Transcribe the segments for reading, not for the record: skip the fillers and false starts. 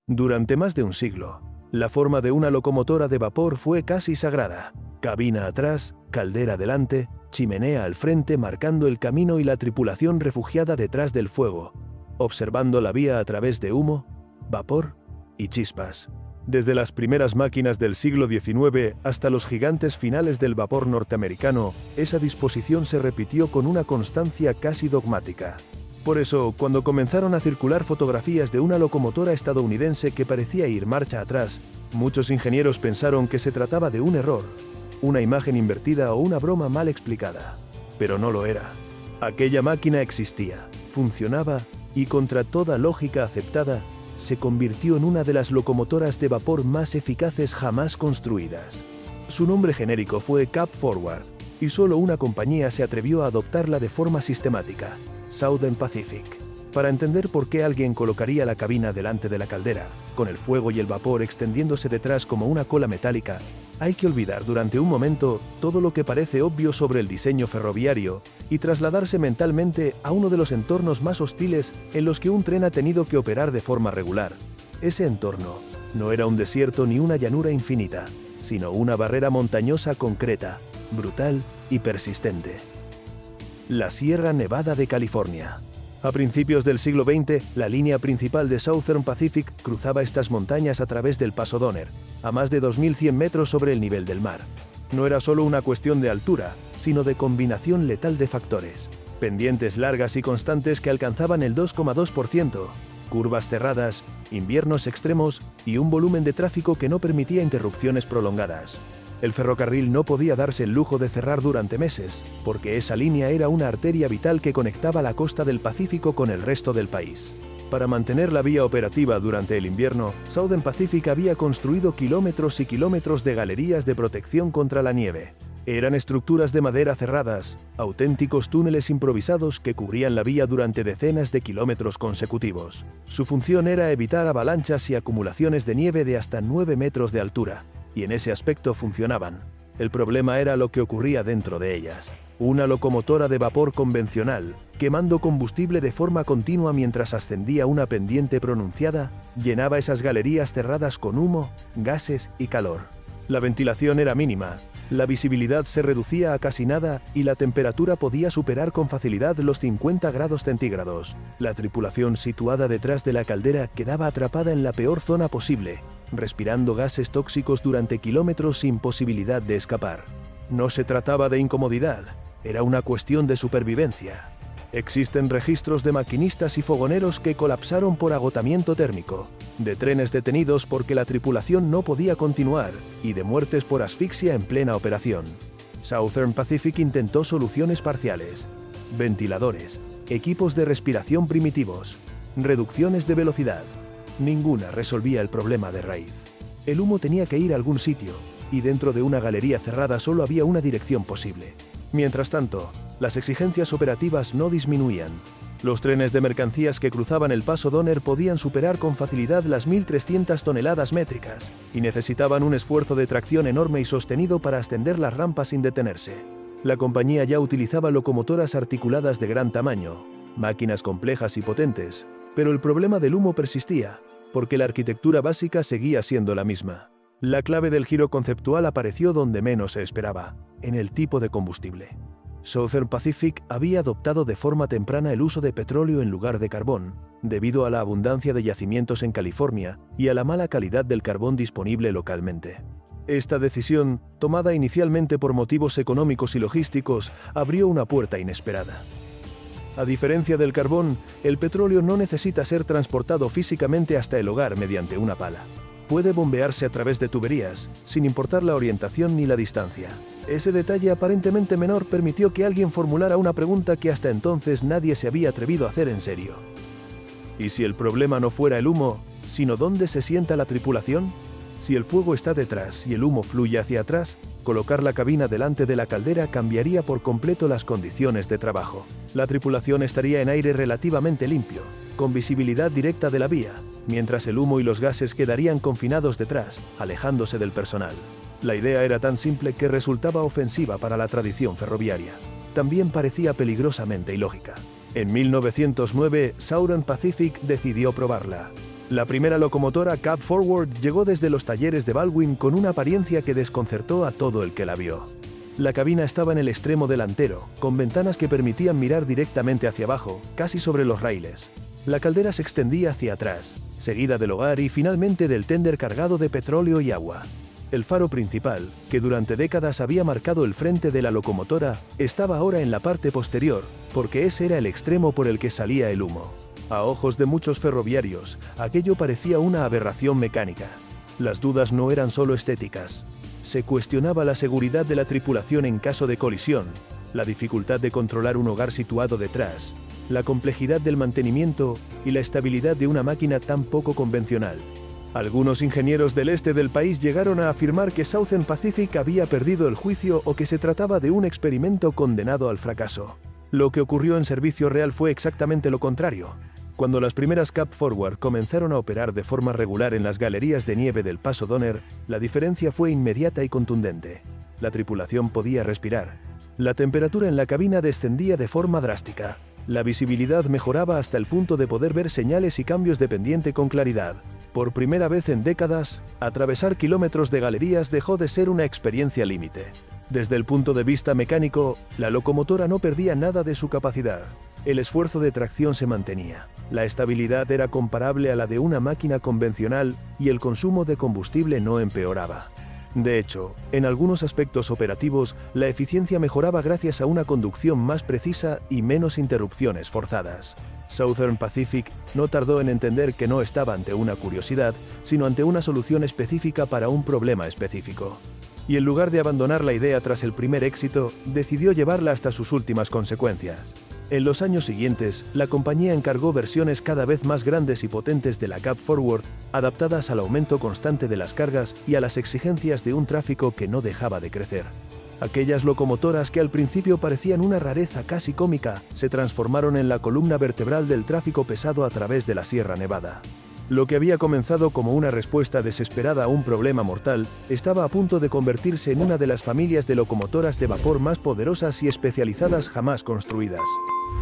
Durante más de un siglo, la forma de una locomotora de vapor fue casi sagrada. Cabina atrás, caldera delante, chimenea al frente marcando el camino y la tripulación refugiada detrás del fuego, observando la vía a través de humo, vapor y chispas. Desde las primeras máquinas del siglo XIX hasta los gigantes finales del vapor norteamericano, esa disposición se repitió con una constancia casi dogmática. Por eso, cuando comenzaron a circular fotografías de una locomotora estadounidense que parecía ir marcha atrás, muchos ingenieros pensaron que se trataba de un error, una imagen invertida o una broma mal explicada. Pero no lo era. Aquella máquina existía, funcionaba y, contra toda lógica aceptada, se convirtió en una de las locomotoras de vapor más eficaces jamás construidas. Su nombre genérico fue Cab Forward, y solo una compañía se atrevió a adoptarla de forma sistemática: Southern Pacific. Para entender por qué alguien colocaría la cabina delante de la caldera, con el fuego y el vapor extendiéndose detrás como una cola metálica, hay que olvidar durante un momento todo lo que parece obvio sobre el diseño ferroviario y trasladarse mentalmente a uno de los entornos más hostiles en los que un tren ha tenido que operar de forma regular. Ese entorno no era un desierto ni una llanura infinita, sino una barrera montañosa concreta, brutal y persistente. La Sierra Nevada de California. A principios del siglo XX, la línea principal de Southern Pacific cruzaba estas montañas a través del Paso Donner, a más de 2.100 metros sobre el nivel del mar. No era solo una cuestión de altura, sino de combinación letal de factores. Pendientes largas y constantes que alcanzaban el 2,2%, curvas cerradas, inviernos extremos y un volumen de tráfico que no permitía interrupciones prolongadas. El ferrocarril no podía darse el lujo de cerrar durante meses, porque esa línea era una arteria vital que conectaba la costa del Pacífico con el resto del país. Para mantener la vía operativa durante el invierno, Southern Pacific había construido kilómetros y kilómetros de galerías de protección contra la nieve. Eran estructuras de madera cerradas, auténticos túneles improvisados que cubrían la vía durante decenas de kilómetros consecutivos. Su función era evitar avalanchas y acumulaciones de nieve de hasta 9 metros de altura. Y en ese aspecto funcionaban. El problema era lo que ocurría dentro de ellas. Una locomotora de vapor convencional, quemando combustible de forma continua mientras ascendía una pendiente pronunciada, llenaba esas galerías cerradas con humo, gases y calor. La ventilación era mínima, la visibilidad se reducía a casi nada y la temperatura podía superar con facilidad los 50 grados centígrados. La tripulación situada detrás de la caldera quedaba atrapada en la peor zona posible, respirando gases tóxicos durante kilómetros sin posibilidad de escapar. No se trataba de incomodidad, era una cuestión de supervivencia. Existen registros de maquinistas y fogoneros que colapsaron por agotamiento térmico, de trenes detenidos porque la tripulación no podía continuar y de muertes por asfixia en plena operación. Southern Pacific intentó soluciones parciales: ventiladores, equipos de respiración primitivos, reducciones de velocidad. Ninguna resolvía el problema de raíz. El humo tenía que ir a algún sitio, y dentro de una galería cerrada solo había una dirección posible. Mientras tanto, las exigencias operativas no disminuían. Los trenes de mercancías que cruzaban el Paso Donner podían superar con facilidad las 1.300 toneladas métricas, y necesitaban un esfuerzo de tracción enorme y sostenido para ascender las rampas sin detenerse. La compañía ya utilizaba locomotoras articuladas de gran tamaño, máquinas complejas y potentes, pero el problema del humo persistía, porque la arquitectura básica seguía siendo la misma. La clave del giro conceptual apareció donde menos se esperaba, en el tipo de combustible. Southern Pacific había adoptado de forma temprana el uso de petróleo en lugar de carbón, debido a la abundancia de yacimientos en California y a la mala calidad del carbón disponible localmente. Esta decisión, tomada inicialmente por motivos económicos y logísticos, abrió una puerta inesperada. A diferencia del carbón, el petróleo no necesita ser transportado físicamente hasta el hogar mediante una pala. Puede bombearse a través de tuberías, sin importar la orientación ni la distancia. Ese detalle aparentemente menor permitió que alguien formulara una pregunta que hasta entonces nadie se había atrevido a hacer en serio. ¿Y si el problema no fuera el humo, sino dónde se sienta la tripulación? Si el fuego está detrás y el humo fluye hacia atrás, colocar la cabina delante de la caldera cambiaría por completo las condiciones de trabajo. La tripulación estaría en aire relativamente limpio, con visibilidad directa de la vía, mientras el humo y los gases quedarían confinados detrás, alejándose del personal. La idea era tan simple que resultaba ofensiva para la tradición ferroviaria. También parecía peligrosamente ilógica. En 1909, Southern Pacific decidió probarla. La primera locomotora Cab Forward llegó desde los talleres de Baldwin con una apariencia que desconcertó a todo el que la vio. La cabina estaba en el extremo delantero, con ventanas que permitían mirar directamente hacia abajo, casi sobre los raíles. La caldera se extendía hacia atrás, seguida del hogar y finalmente del tender cargado de petróleo y agua. El faro principal, que durante décadas había marcado el frente de la locomotora, estaba ahora en la parte posterior, porque ese era el extremo por el que salía el humo. A ojos de muchos ferroviarios, aquello parecía una aberración mecánica. Las dudas no eran solo estéticas. Se cuestionaba la seguridad de la tripulación en caso de colisión, la dificultad de controlar un hogar situado detrás, la complejidad del mantenimiento y la estabilidad de una máquina tan poco convencional. Algunos ingenieros del este del país llegaron a afirmar que Southern Pacific había perdido el juicio o que se trataba de un experimento condenado al fracaso. Lo que ocurrió en servicio real fue exactamente lo contrario. Cuando las primeras Cab Forward comenzaron a operar de forma regular en las galerías de nieve del Paso Donner, la diferencia fue inmediata y contundente. La tripulación podía respirar. La temperatura en la cabina descendía de forma drástica. La visibilidad mejoraba hasta el punto de poder ver señales y cambios de pendiente con claridad. Por primera vez en décadas, atravesar kilómetros de galerías dejó de ser una experiencia límite. Desde el punto de vista mecánico, la locomotora no perdía nada de su capacidad. El esfuerzo de tracción se mantenía. La estabilidad era comparable a la de una máquina convencional y el consumo de combustible no empeoraba. De hecho, en algunos aspectos operativos, la eficiencia mejoraba gracias a una conducción más precisa y menos interrupciones forzadas. Southern Pacific no tardó en entender que no estaba ante una curiosidad, sino ante una solución específica para un problema específico. Y en lugar de abandonar la idea tras el primer éxito, decidió llevarla hasta sus últimas consecuencias. En los años siguientes, la compañía encargó versiones cada vez más grandes y potentes de la Cab Forward, adaptadas al aumento constante de las cargas y a las exigencias de un tráfico que no dejaba de crecer. Aquellas locomotoras que al principio parecían una rareza casi cómica, se transformaron en la columna vertebral del tráfico pesado a través de la Sierra Nevada. Lo que había comenzado como una respuesta desesperada a un problema mortal, estaba a punto de convertirse en una de las familias de locomotoras de vapor más poderosas y especializadas jamás construidas.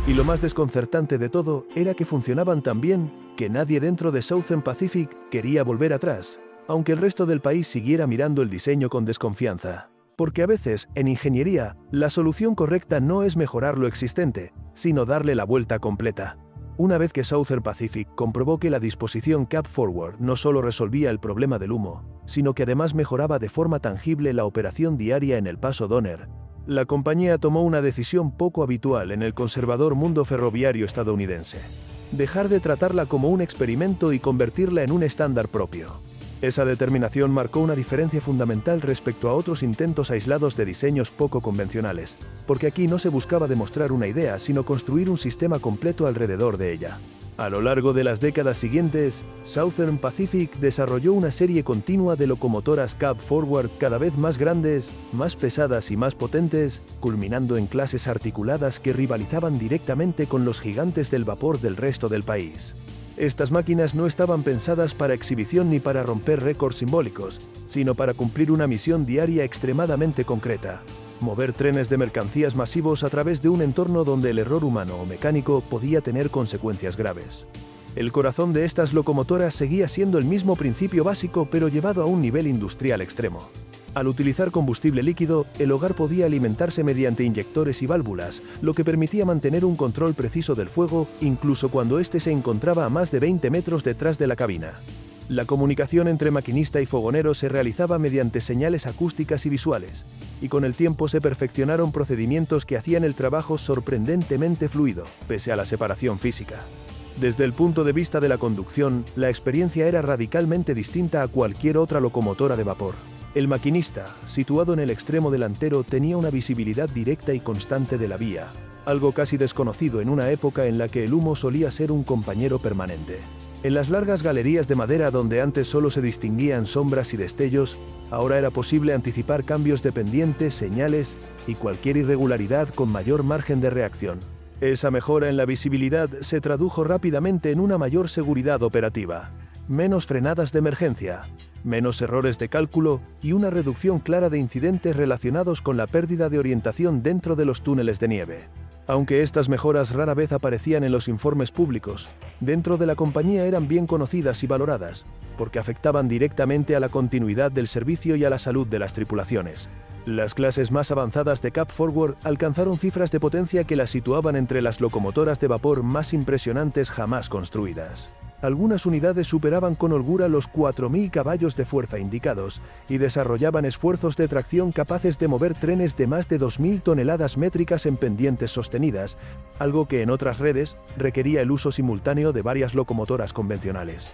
Y lo más desconcertante de todo era que funcionaban tan bien que nadie dentro de Southern Pacific quería volver atrás, aunque el resto del país siguiera mirando el diseño con desconfianza. Porque a veces, en ingeniería, la solución correcta no es mejorar lo existente, sino darle la vuelta completa. Una vez que Southern Pacific comprobó que la disposición Cab Forward no solo resolvía el problema del humo, sino que además mejoraba de forma tangible la operación diaria en el Paso Donner, la compañía tomó una decisión poco habitual en el conservador mundo ferroviario estadounidense: dejar de tratarla como un experimento y convertirla en un estándar propio. Esa determinación marcó una diferencia fundamental respecto a otros intentos aislados de diseños poco convencionales, porque aquí no se buscaba demostrar una idea, sino construir un sistema completo alrededor de ella. A lo largo de las décadas siguientes, Southern Pacific desarrolló una serie continua de locomotoras Cab Forward cada vez más grandes, más pesadas y más potentes, culminando en clases articuladas que rivalizaban directamente con los gigantes del vapor del resto del país. Estas máquinas no estaban pensadas para exhibición ni para romper récords simbólicos, sino para cumplir una misión diaria extremadamente concreta: mover trenes de mercancías masivos a través de un entorno donde el error humano o mecánico podía tener consecuencias graves. El corazón de estas locomotoras seguía siendo el mismo principio básico, pero llevado a un nivel industrial extremo. Al utilizar combustible líquido, el hogar podía alimentarse mediante inyectores y válvulas, lo que permitía mantener un control preciso del fuego, incluso cuando éste se encontraba a más de 20 metros detrás de la cabina. La comunicación entre maquinista y fogonero se realizaba mediante señales acústicas y visuales, y con el tiempo se perfeccionaron procedimientos que hacían el trabajo sorprendentemente fluido, pese a la separación física. Desde el punto de vista de la conducción, la experiencia era radicalmente distinta a cualquier otra locomotora de vapor. El maquinista, situado en el extremo delantero, tenía una visibilidad directa y constante de la vía, algo casi desconocido en una época en la que el humo solía ser un compañero permanente. En las largas galerías de madera donde antes solo se distinguían sombras y destellos, ahora era posible anticipar cambios de pendiente, señales y cualquier irregularidad con mayor margen de reacción. Esa mejora en la visibilidad se tradujo rápidamente en una mayor seguridad operativa, menos frenadas de emergencia, menos errores de cálculo y una reducción clara de incidentes relacionados con la pérdida de orientación dentro de los túneles de nieve. Aunque estas mejoras rara vez aparecían en los informes públicos, dentro de la compañía eran bien conocidas y valoradas, porque afectaban directamente a la continuidad del servicio y a la salud de las tripulaciones. Las clases más avanzadas de Cap Forward alcanzaron cifras de potencia que las situaban entre las locomotoras de vapor más impresionantes jamás construidas. Algunas unidades superaban con holgura los 4.000 caballos de fuerza indicados y desarrollaban esfuerzos de tracción capaces de mover trenes de más de 2.000 toneladas métricas en pendientes sostenidas, algo que en otras redes requería el uso simultáneo de varias locomotoras convencionales.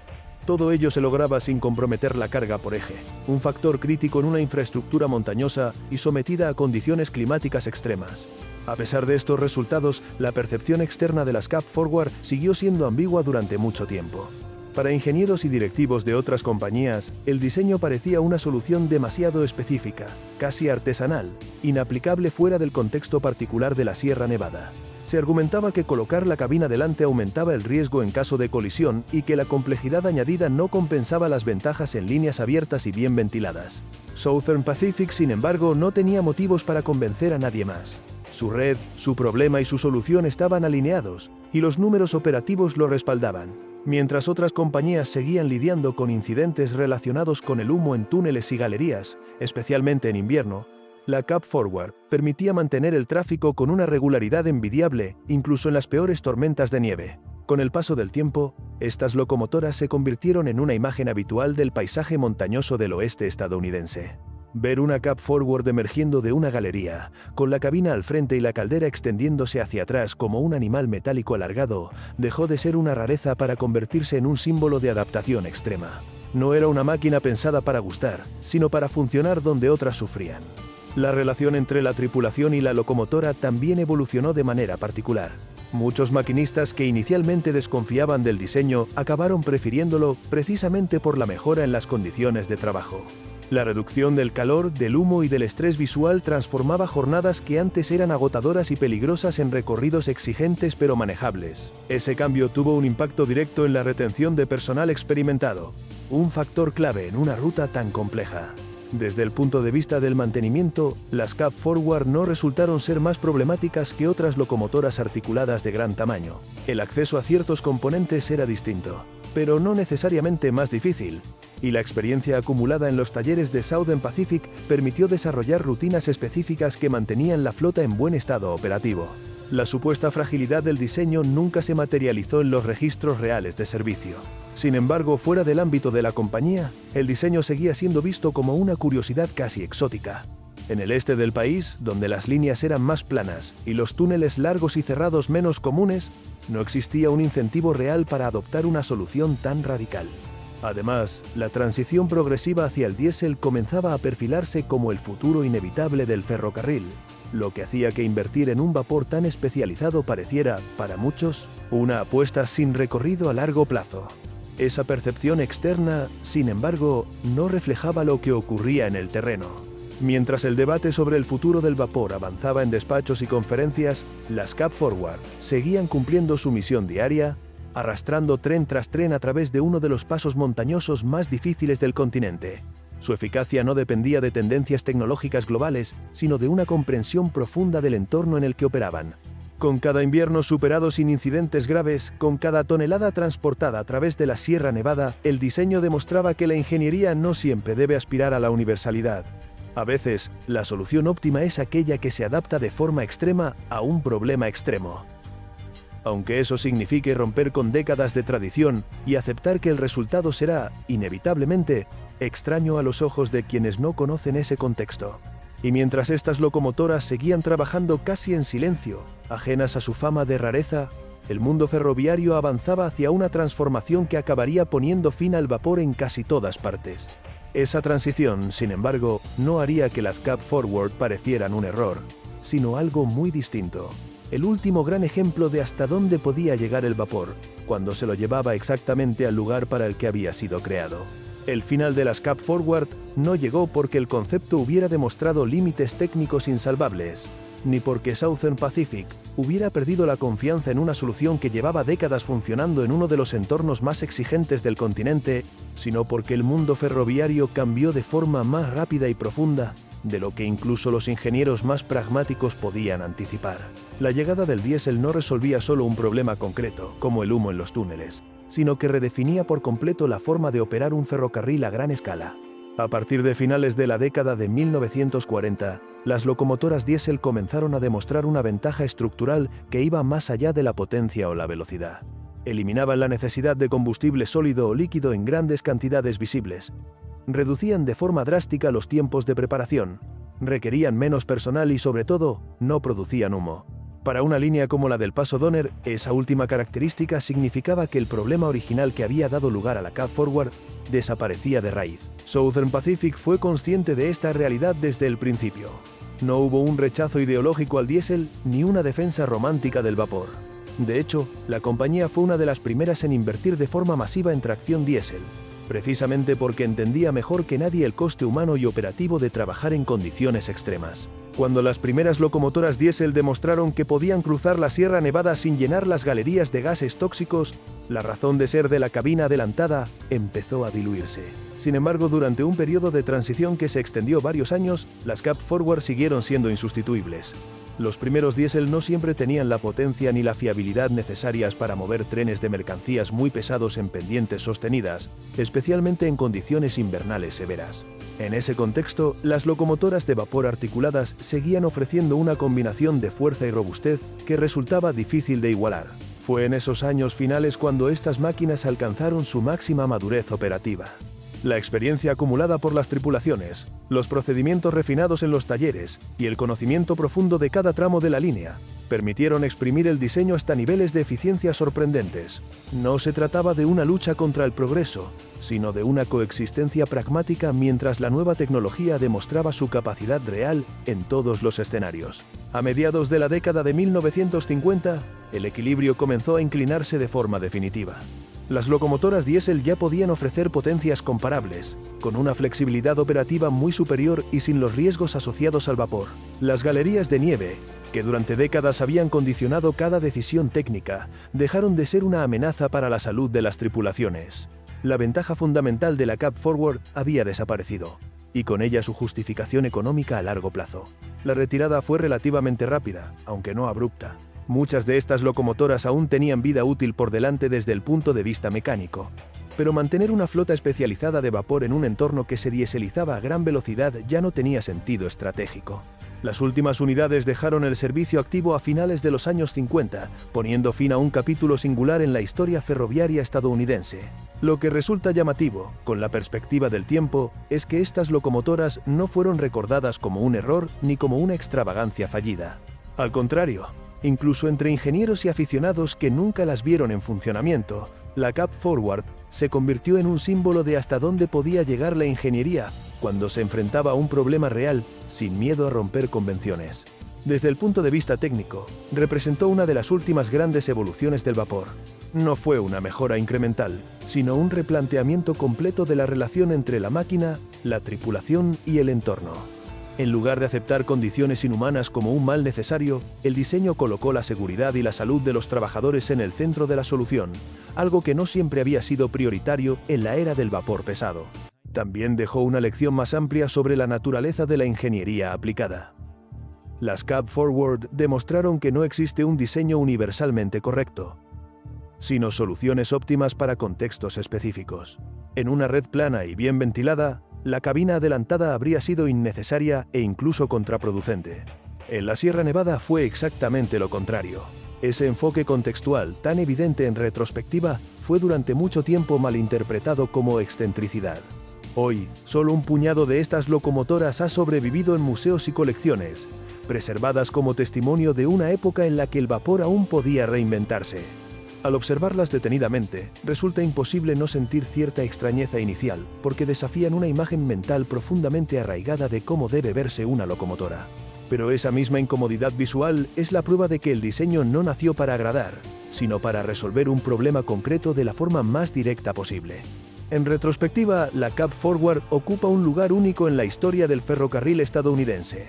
Todo ello se lograba sin comprometer la carga por eje, un factor crítico en una infraestructura montañosa y sometida a condiciones climáticas extremas. A pesar de estos resultados, la percepción externa de las Cap Forward siguió siendo ambigua durante mucho tiempo. Para ingenieros y directivos de otras compañías, el diseño parecía una solución demasiado específica, casi artesanal, inaplicable fuera del contexto particular de la Sierra Nevada. Se argumentaba que colocar la cabina delante aumentaba el riesgo en caso de colisión y que la complejidad añadida no compensaba las ventajas en líneas abiertas y bien ventiladas. Southern Pacific, sin embargo, no tenía motivos para convencer a nadie más. Su red, su problema y su solución estaban alineados, y los números operativos lo respaldaban. Mientras otras compañías seguían lidiando con incidentes relacionados con el humo en túneles y galerías, especialmente en invierno, la Cap Forward permitía mantener el tráfico con una regularidad envidiable, incluso en las peores tormentas de nieve. Con el paso del tiempo, estas locomotoras se convirtieron en una imagen habitual del paisaje montañoso del oeste estadounidense. Ver una Cap Forward emergiendo de una galería, con la cabina al frente y la caldera extendiéndose hacia atrás como un animal metálico alargado, dejó de ser una rareza para convertirse en un símbolo de adaptación extrema. No era una máquina pensada para gustar, sino para funcionar donde otras sufrían. La relación entre la tripulación y la locomotora también evolucionó de manera particular. Muchos maquinistas que inicialmente desconfiaban del diseño acabaron prefiriéndolo precisamente por la mejora en las condiciones de trabajo. La reducción del calor, del humo y del estrés visual transformaba jornadas que antes eran agotadoras y peligrosas en recorridos exigentes pero manejables. Ese cambio tuvo un impacto directo en la retención de personal experimentado, un factor clave en una ruta tan compleja. Desde el punto de vista del mantenimiento, las Cap Forward no resultaron ser más problemáticas que otras locomotoras articuladas de gran tamaño. El acceso a ciertos componentes era distinto, pero no necesariamente más difícil, y la experiencia acumulada en los talleres de Southern Pacific permitió desarrollar rutinas específicas que mantenían la flota en buen estado operativo. La supuesta fragilidad del diseño nunca se materializó en los registros reales de servicio. Sin embargo, fuera del ámbito de la compañía, el diseño seguía siendo visto como una curiosidad casi exótica. En el este del país, donde las líneas eran más planas y los túneles largos y cerrados menos comunes, no existía un incentivo real para adoptar una solución tan radical. Además, la transición progresiva hacia el diésel comenzaba a perfilarse como el futuro inevitable del ferrocarril, lo que hacía que invertir en un vapor tan especializado pareciera, para muchos, una apuesta sin recorrido a largo plazo. Esa percepción externa, sin embargo, no reflejaba lo que ocurría en el terreno. Mientras el debate sobre el futuro del vapor avanzaba en despachos y conferencias, las Cap Forward seguían cumpliendo su misión diaria, arrastrando tren tras tren a través de uno de los pasos montañosos más difíciles del continente. Su eficacia no dependía de tendencias tecnológicas globales, sino de una comprensión profunda del entorno en el que operaban. Con cada invierno superado sin incidentes graves, con cada tonelada transportada a través de la Sierra Nevada, el diseño demostraba que la ingeniería no siempre debe aspirar a la universalidad. A veces, la solución óptima es aquella que se adapta de forma extrema a un problema extremo. Aunque eso signifique romper con décadas de tradición y aceptar que el resultado será, inevitablemente, extraño a los ojos de quienes no conocen ese contexto. Y mientras estas locomotoras seguían trabajando casi en silencio, ajenas a su fama de rareza, el mundo ferroviario avanzaba hacia una transformación que acabaría poniendo fin al vapor en casi todas partes. Esa transición, sin embargo, no haría que las Cap Forward parecieran un error, sino algo muy distinto. El último gran ejemplo de hasta dónde podía llegar el vapor, cuando se lo llevaba exactamente al lugar para el que había sido creado. El final de las Cap Forward no llegó porque el concepto hubiera demostrado límites técnicos insalvables, ni porque Southern Pacific hubiera perdido la confianza en una solución que llevaba décadas funcionando en uno de los entornos más exigentes del continente, sino porque el mundo ferroviario cambió de forma más rápida y profunda de lo que incluso los ingenieros más pragmáticos podían anticipar. La llegada del diésel no resolvía solo un problema concreto, como el humo en los túneles, sino que redefinía por completo la forma de operar un ferrocarril a gran escala. A partir de finales de la década de 1940, las locomotoras diésel comenzaron a demostrar una ventaja estructural que iba más allá de la potencia o la velocidad. Eliminaban la necesidad de combustible sólido o líquido en grandes cantidades visibles, reducían de forma drástica los tiempos de preparación, requerían menos personal y, sobre todo, no producían humo. Para una línea como la del Paso Donner, esa última característica significaba que el problema original que había dado lugar a la Cab Forward desaparecía de raíz. Southern Pacific fue consciente de esta realidad desde el principio. No hubo un rechazo ideológico al diésel ni una defensa romántica del vapor. De hecho, la compañía fue una de las primeras en invertir de forma masiva en tracción diésel, precisamente porque entendía mejor que nadie el coste humano y operativo de trabajar en condiciones extremas. Cuando las primeras locomotoras diésel demostraron que podían cruzar la Sierra Nevada sin llenar las galerías de gases tóxicos, la razón de ser de la cabina adelantada empezó a diluirse. Sin embargo, durante un periodo de transición que se extendió varios años, las Cab Forward siguieron siendo insustituibles. Los primeros diésel no siempre tenían la potencia ni la fiabilidad necesarias para mover trenes de mercancías muy pesados en pendientes sostenidas, especialmente en condiciones invernales severas. En ese contexto, las locomotoras de vapor articuladas seguían ofreciendo una combinación de fuerza y robustez que resultaba difícil de igualar. Fue en esos años finales cuando estas máquinas alcanzaron su máxima madurez operativa. La experiencia acumulada por las tripulaciones, los procedimientos refinados en los talleres y el conocimiento profundo de cada tramo de la línea permitieron exprimir el diseño hasta niveles de eficiencia sorprendentes. No se trataba de una lucha contra el progreso, sino de una coexistencia pragmática mientras la nueva tecnología demostraba su capacidad real en todos los escenarios. A mediados de la década de 1950, el equilibrio comenzó a inclinarse de forma definitiva. Las locomotoras diésel ya podían ofrecer potencias comparables, con una flexibilidad operativa muy superior y sin los riesgos asociados al vapor. Las galerías de nieve, que durante décadas habían condicionado cada decisión técnica, dejaron de ser una amenaza para la salud de las tripulaciones. La ventaja fundamental de la Cab Forward había desaparecido, y con ella su justificación económica a largo plazo. La retirada fue relativamente rápida, aunque no abrupta. Muchas de estas locomotoras aún tenían vida útil por delante desde el punto de vista mecánico, pero mantener una flota especializada de vapor en un entorno que se dieselizaba a gran velocidad ya no tenía sentido estratégico. Las últimas unidades dejaron el servicio activo a finales de los años 50, poniendo fin a un capítulo singular en la historia ferroviaria estadounidense. Lo que resulta llamativo, con la perspectiva del tiempo, es que estas locomotoras no fueron recordadas como un error ni como una extravagancia fallida. Al contrario, incluso entre ingenieros y aficionados que nunca las vieron en funcionamiento, la Cab Forward se convirtió en un símbolo de hasta dónde podía llegar la ingeniería cuando se enfrentaba a un problema real, sin miedo a romper convenciones. Desde el punto de vista técnico, representó una de las últimas grandes evoluciones del vapor. No fue una mejora incremental, sino un replanteamiento completo de la relación entre la máquina, la tripulación y el entorno. En lugar de aceptar condiciones inhumanas como un mal necesario, el diseño colocó la seguridad y la salud de los trabajadores en el centro de la solución, algo que no siempre había sido prioritario en la era del vapor pesado. También dejó una lección más amplia sobre la naturaleza de la ingeniería aplicada. Las Cab Forward demostraron que no existe un diseño universalmente correcto, sino soluciones óptimas para contextos específicos. En una red plana y bien ventilada, la cabina adelantada habría sido innecesaria e incluso contraproducente. En la Sierra Nevada fue exactamente lo contrario. Ese enfoque contextual, tan evidente en retrospectiva, fue durante mucho tiempo malinterpretado como excentricidad. Hoy, solo un puñado de estas locomotoras ha sobrevivido en museos y colecciones, preservadas como testimonio de una época en la que el vapor aún podía reinventarse. Al observarlas detenidamente, resulta imposible no sentir cierta extrañeza inicial, porque desafían una imagen mental profundamente arraigada de cómo debe verse una locomotora. Pero esa misma incomodidad visual es la prueba de que el diseño no nació para agradar, sino para resolver un problema concreto de la forma más directa posible. En retrospectiva, la Cab Forward ocupa un lugar único en la historia del ferrocarril estadounidense.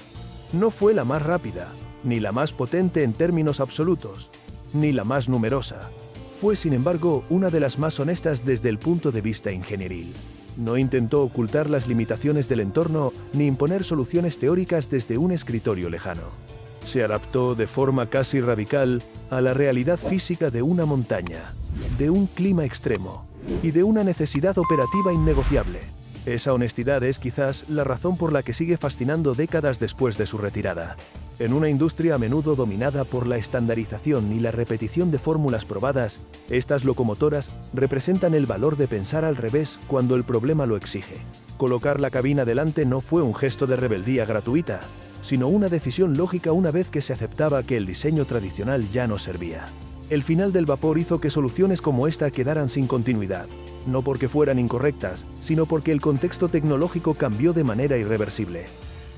No fue la más rápida, ni la más potente en términos absolutos, ni la más numerosa. Fue, sin embargo, una de las más honestas desde el punto de vista ingenieril. No intentó ocultar las limitaciones del entorno ni imponer soluciones teóricas desde un escritorio lejano. Se adaptó de forma casi radical a la realidad física de una montaña, de un clima extremo y de una necesidad operativa innegociable. Esa honestidad es quizás la razón por la que sigue fascinando décadas después de su retirada. En una industria a menudo dominada por la estandarización y la repetición de fórmulas probadas, estas locomotoras representan el valor de pensar al revés cuando el problema lo exige. Colocar la cabina delante no fue un gesto de rebeldía gratuita, sino una decisión lógica una vez que se aceptaba que el diseño tradicional ya no servía. El final del vapor hizo que soluciones como esta quedaran sin continuidad, no porque fueran incorrectas, sino porque el contexto tecnológico cambió de manera irreversible.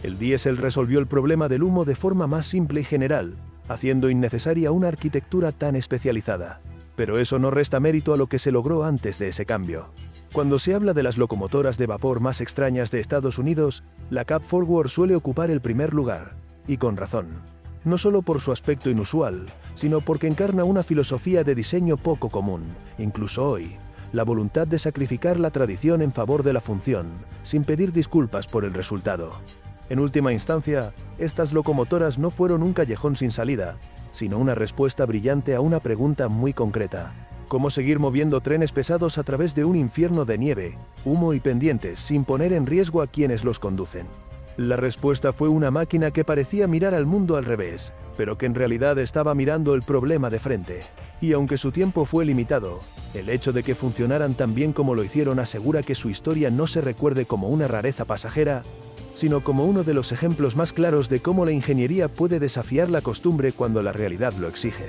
El diésel resolvió el problema del humo de forma más simple y general, haciendo innecesaria una arquitectura tan especializada. Pero eso no resta mérito a lo que se logró antes de ese cambio. Cuando se habla de las locomotoras de vapor más extrañas de Estados Unidos, la Cab Forward suele ocupar el primer lugar, y con razón. No solo por su aspecto inusual, sino porque encarna una filosofía de diseño poco común, incluso hoy, la voluntad de sacrificar la tradición en favor de la función, sin pedir disculpas por el resultado. En última instancia, estas locomotoras no fueron un callejón sin salida, sino una respuesta brillante a una pregunta muy concreta: ¿cómo seguir moviendo trenes pesados a través de un infierno de nieve, humo y pendientes sin poner en riesgo a quienes los conducen? La respuesta fue una máquina que parecía mirar al mundo al revés, pero que en realidad estaba mirando el problema de frente. Y aunque su tiempo fue limitado, el hecho de que funcionaran tan bien como lo hicieron asegura que su historia no se recuerde como una rareza pasajera, sino como uno de los ejemplos más claros de cómo la ingeniería puede desafiar la costumbre cuando la realidad lo exige.